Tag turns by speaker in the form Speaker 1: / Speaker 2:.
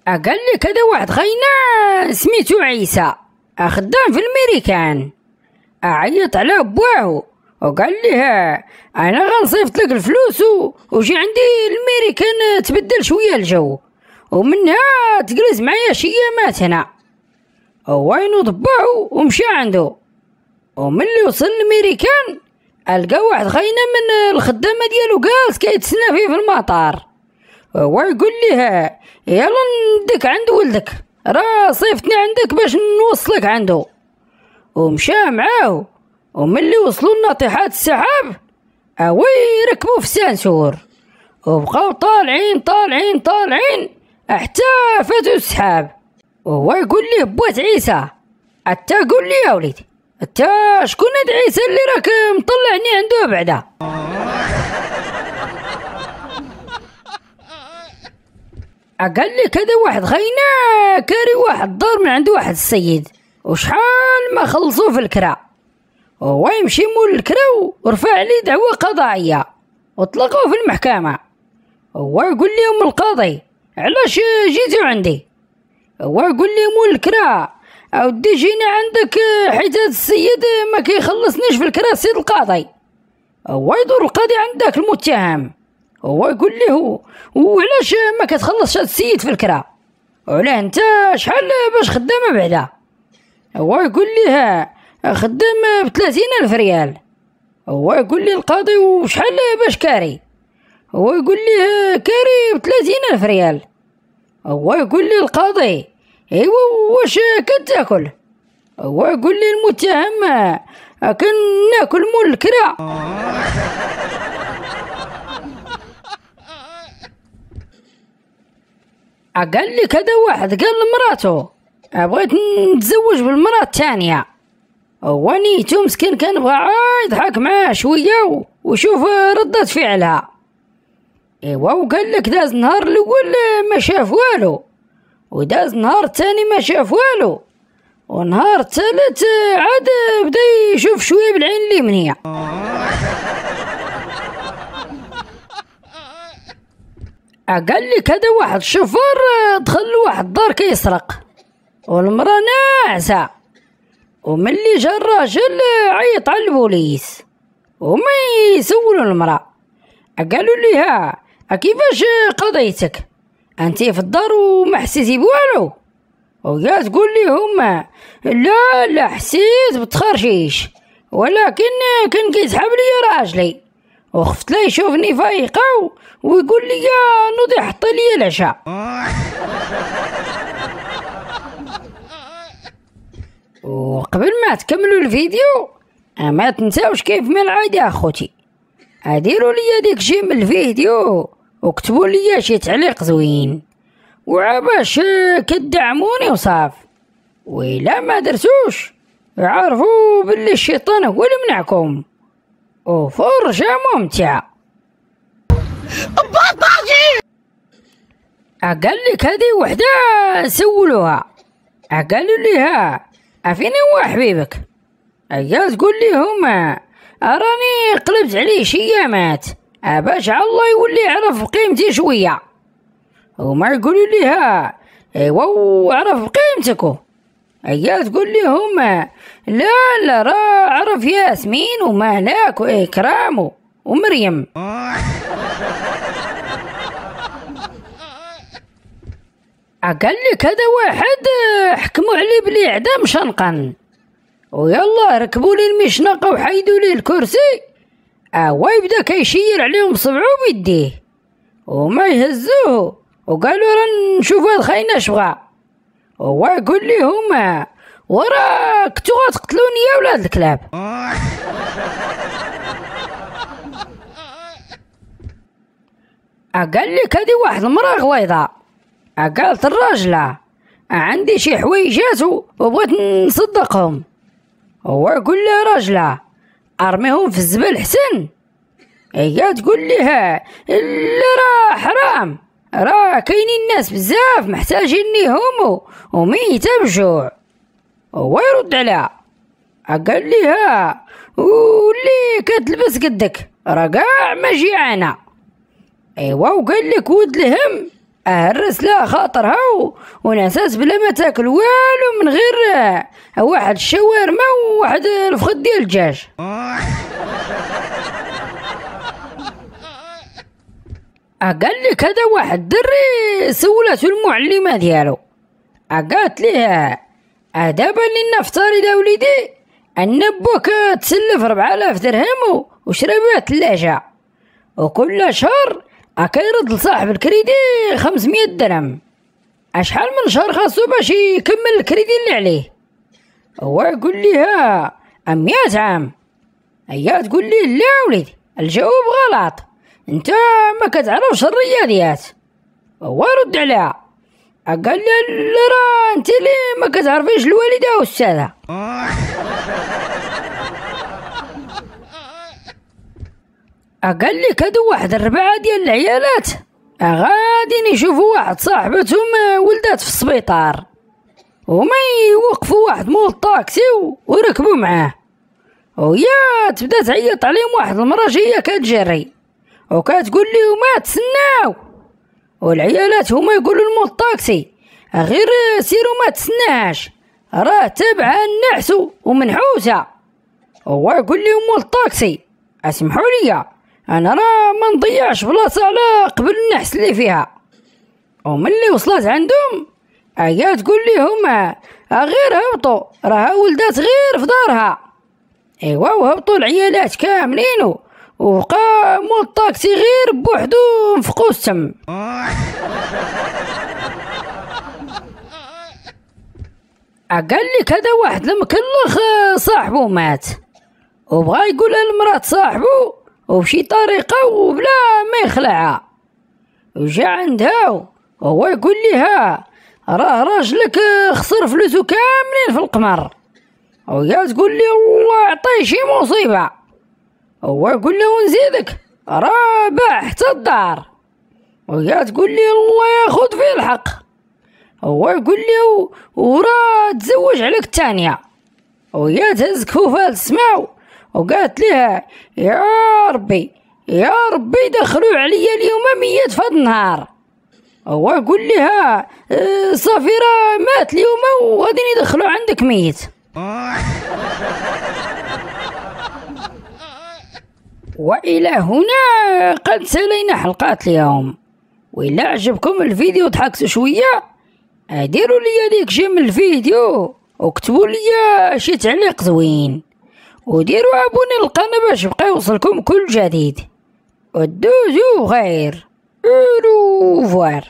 Speaker 1: قال لي كذا واحد خينا سميتو عيسى خدام في الميريكان، عيط على بواه وقال لي انا غنصيفط لك الفلوس وجي عندي الميريكان تبدل شويه الجو ومنها تجلس معايا شي ايامات هنا. هو ينوض باه ومشى عنده، وملي وصل الميريكان القى واحد خينا من الخدامه ديالو جالس كيتسنى فيه في المطار. هو يقول لي يلا ندك عند ولدك، راه صيفتني عندك باش نوصلك عنده. ومشى معاه، وملي وصلوا لناطحات السحاب ركبوا في سانسور وبقاو طالعين طالعين طالعين حتى فاتوا السحاب. وهو يقول ليه بوات عيسى حتى قول لي يا وليدي انت شكون هاد عيسى اللي راك مطلعني عنده بعدا؟ قال لي كذا واحد خينا كاري واحد دار من عند واحد السيد وشحال ما خلصوا في الكرا، وهو يمشي مول الكرا ورفع عليه دعوة قضائية وطلقوه في المحكمة. هو يقول لهم القاضي علاش جيتوا عندي؟ هو يقول لي مول الكرا اودي جينا عندك حيت هاد السيد ما كيخلصنيش في الكرا السيد القاضي. هو يدور القاضي عندك المتهم، هو يقول له وعلاش ما كتخلصش هاد السيد في الكرا؟ وعلاه انت شحال باش خدامه بعدا؟ هو يقول ليه خدام ب30,000 ريال. هو يقول لي القاضي وشحال باش كاري؟ هو يقول ليه كاري ب30,000 ريال. هو يقول لي القاضي ايوا واش كتاكل؟ هو يقول لي المتهم كناكل مول الكرا. قال لي كذا واحد قال لمراته بغيت نتزوج بالمراه الثانيه. هو نيتو مسكين كان بغا يضحك معاه شويه وشوف ردة فعلها. ايوا وقال لك داز النهار الاول ما شاف والو، وداز النهار الثاني ما شاف والو، ونهار الثالث عاد بدا يشوف شويه بالعين اليمنيه. قال لي كذا واحد الشفار دخل لواحد الدار كيسرق والمراه ناعسه، وملي جا الراجل عيط على البوليس وما يسولوا المراه. قالوا لي كيفاش قضيتك انتي في الدار وما حسيتي بوالو؟ ويا تقول لهم لا حسيت بالتخرشيش ولكن كان كيسحب لي راجلي وخفت لا يشوفني فايقه ويقول لي نوضي حط لي العشاء. وقبل ما تكملوا الفيديو ما تنساوش كيف ما العاده اخوتي ديروا لي ديك شي من الفيديو وكتبوا لي شي تعليق زوين وعباش كدعموني وصاف. وإلا ما درتوش عارفوا باللي الشيطان هو اللي منعكم وفرجة ممتعة. قال لك هذه وحده سولوها قالوا ليها فين هو حبيبك؟ هي تقول لهم راني قلبت عليه شي ايامات باش الله يولي يعرف قيمتي شويه. هما يقولوا ليها ايوا وعرف قيمتكو. هي تقول لهم لا راه عرف ياسمين وملاك واكرام ومريم. قال لك هذا واحد حكموا عليه بالاعدام شنقا ويلا ركبوا لي المشنقه وحيدوا لي الكرسي ويبدا كيشير عليهم صبعو بيديه وما يهزوه وقالوا راه نشوف هاد خاينه اش بغا. هو يقول لهم ورا كنتو غتقتلوني يا ولاد الكلاب. قال لك هادي واحد المراه غليظه قالت الراجله عندي شي حويجات وبغيت نصدقهم. هو يقول لها راجله ارميهم في الزبل حسن. هي تقول لها لا راه حرام، راه كاينين ناس بزاف محتاجين ليهم وميته بجوع. هو يرد عليها قال لها واللي كتلبس قدك راه كاع ما جيعانه. ايوا وقال لك ود الهم هرس لها خاطرها ونعساس بلا ما تاكل والو من غير واحد الشاورما وواحد الفخذ ديال الدجاج. قال لك هذا واحد الدري سولاتو المعلمه ديالو، قالت ليه دابا لينا فطاري دا وليدي ان بوك تسلف 4000 درهم وشرا بها ثلاجه، وكل شهر كيرد لصاحب الكريدي 500 درهم. اشحال من شهر خاصو باش يكمل الكريدي اللي عليه؟ هو يقول ليها 100 عام. هي تقول ليه لا وليدي الجواب غلط، انت ما كتعرفش الرياضيات. هو رد عليها قال لها لا راه انت اللي ما كتعرفيش الوالده والساده. قال لك هادو واحد 4 ديال العيالات غاديين يشوفوا واحد صاحبتهم ولدات في السبيطار، وما يوقفوا واحد مول الطاكسي ويركبوا معاه، وهي تبدا تعيط عليهم واحد المرة جايه كتجري وكتقول لهم تسناو، والعيالات هما يقولوا لمول الطاكسي غير سيروا ما تسناش راه تابعه النحس ومنحوسه. هو يقول لهم مول الطاكسي اسمحوا لي انا راه ما نضيعش بلاصه على قبل النحس اللي فيها. وملي وصلت عندهم هي تقول لهم غير هبطوا راه ولدات غير في دارها. ايوا وهبطوا العيالات كاملين وبقى مول الطاكسي غير بوحدو مفقوس السم. قال لك هذا واحد المكلخ صاحبه مات وبغى يقولها لمرات صاحبه وبشي طريقه وبلا ما يخلعها، وجا عندها وهو يقول لها راه راجلك خسر فلوسه كاملين في القمر، وهي تقول لي الله يعطيه شي مصيبه. هو يقول له ونزيدك راه باع حتى الدار، وهي تقول لي الله ياخذ فيه الحق. هو يقول له وراه تزوج عليك الثانيه، وهي تهز كفوفها للسماء وقالت لها يا ربي يا ربي دخلوا عليا اليوم 100 في هذا النهار. هو يقول لها صافي راه مات اليوم وغادي يدخلوا عندك ميت. وإلى هنا قد سالينا حلقات اليوم، وإلا عجبكم الفيديو ضحكتوا شوية ديروا لي ديك جيم الفيديو وكتبوا لي شي تعليق زوين، وديروا ابوني للقناة باش يبقى يوصلكم كل جديد، ودوزو خير. أوروفوار.